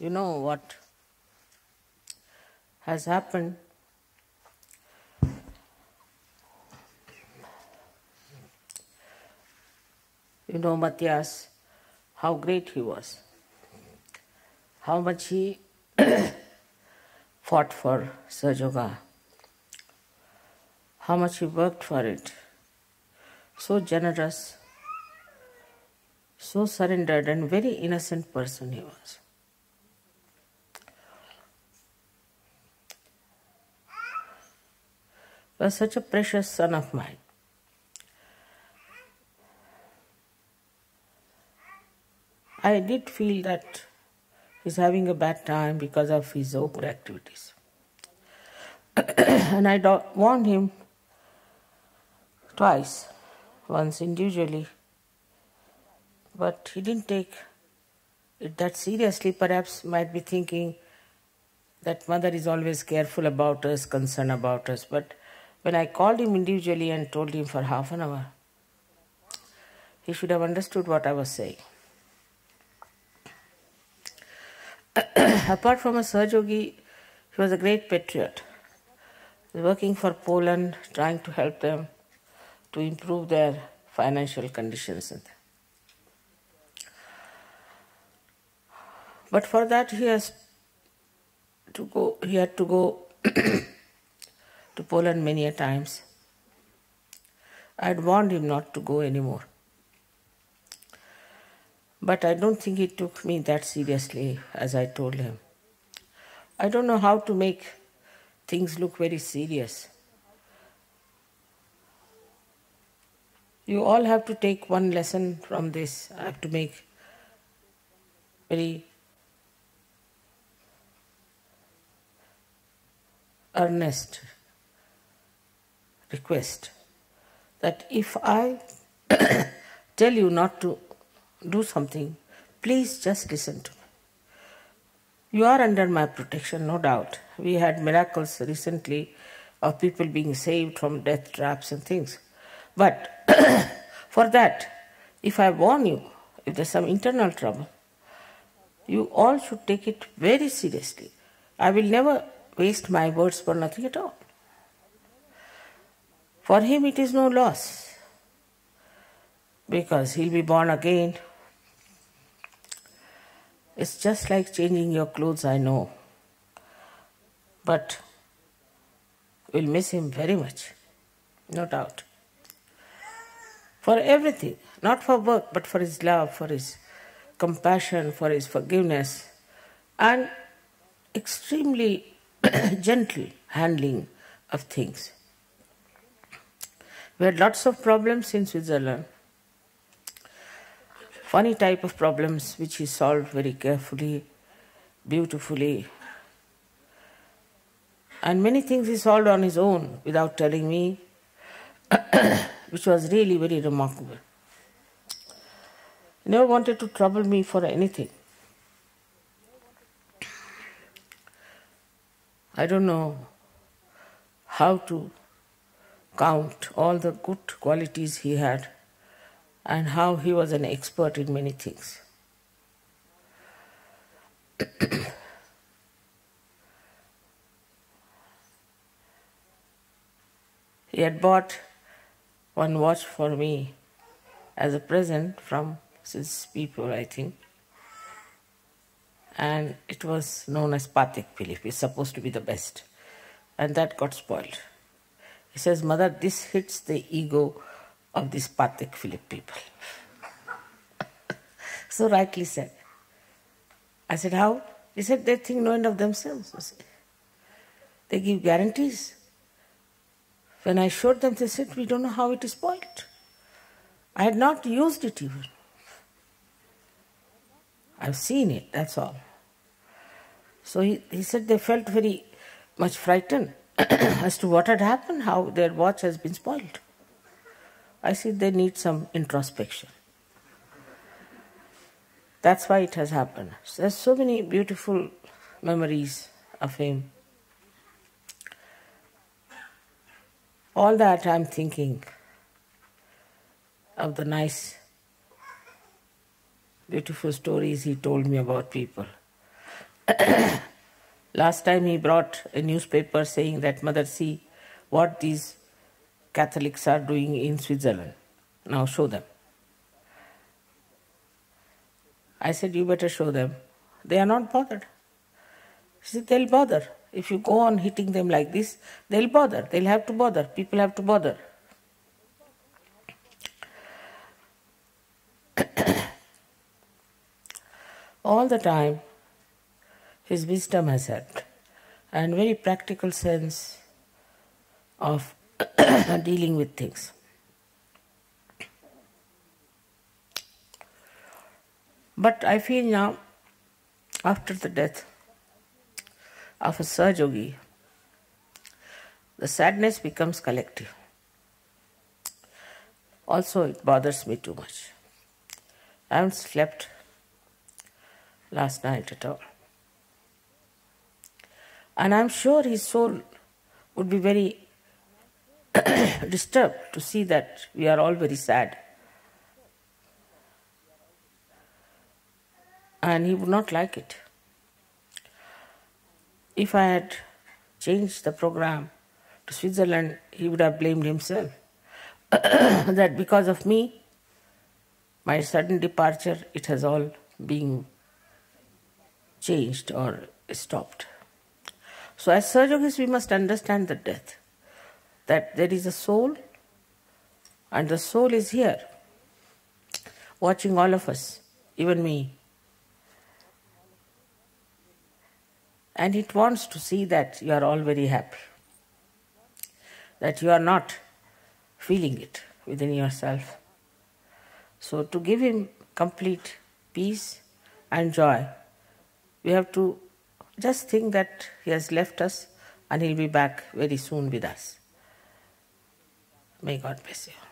You know what has happened? You know, Matthias, how great he was, how much he fought for Sahaja, how much he worked for it. So generous, so surrendered, and very innocent person he was. He was such a precious son of mine. I did feel that he's having a bad time because of his open activities. And I warned him twice, once individually, but he didn't take it that seriously. Perhaps might be thinking that mother is always careful about us, concerned about us. But when I called him individually and told him for half an hour, he should have understood what I was saying. Apart from a Sahaja Yogi, he was a great patriot. He was working for Poland, trying to help them to improve their financial conditions. But for that he had to go to Poland many a times. I had warned him not to go anymore. But I don't think he took me that seriously as I told him. I don't know how to make things look very serious. You all have to take one lesson from this. I have to make very earnest request that if I tell you not to do something, please just listen to me. You are under my protection, no doubt. We had miracles recently of people being saved from death traps and things. But for that, if I warn you, if there's some internal trouble, you all should take it very seriously. I will never waste my words for nothing at all. For him it is no loss, because he'll be born again. It's just like changing your clothes, I know. But we'll miss him very much, no doubt. For everything, not for work, but for his love, for his compassion, for his forgiveness, and extremely gentle handling of things. We had lots of problems in Switzerland. Funny type of problems which he solved very carefully, beautifully. And many things he solved on his own without telling me, which was really very remarkable. He never wanted to trouble me for anything. I don't know how to count all the good qualities he had and how he was an expert in many things. He had bought one watch for me as a present from his people, I think. And it was known as Patek Philippe. It's supposed to be the best. And that got spoiled. He says, Mother, this hits the ego of these Patek Philippe people. So rightly said. I said, how? He said, they think no end of themselves. They give guarantees. When I showed them, they said, we don't know how it is spoiled. I had not used it even. I've seen it, that's all. So he said they felt very much frightened as to what had happened, how their watch has been spoiled. I said they need some introspection. That's why it has happened. So there's so many beautiful memories of him. All that I'm thinking of the nice, beautiful stories he told me about people. Last time he brought a newspaper saying that, Mother, see what these Catholics are doing in Switzerland. Now show them. I said, you better show them. They are not bothered. She said, they'll bother. If you go on hitting them like this, they'll bother. They'll have to bother. People have to bother. All the time, his wisdom has helped, and very practical sense of dealing with things. But I feel now, after the death of a Sahaja Yogi, the sadness becomes collective. Also, it bothers me too much. I haven't slept last night at all. And I'm sure his soul would be very disturbed to see that we are all very sad. And he would not like it. If I had changed the program to Switzerland, he would have blamed himself. That because of me, my sudden departure, it has all been changed or stopped. So as Sahaja Yogis, we must understand the death, that there is a soul, and the soul is here, watching all of us, even me. And it wants to see that you are all very happy, that you are not feeling it within yourself. So to give him complete peace and joy, we have to just think that he has left us and he'll be back very soon with us. May God bless you.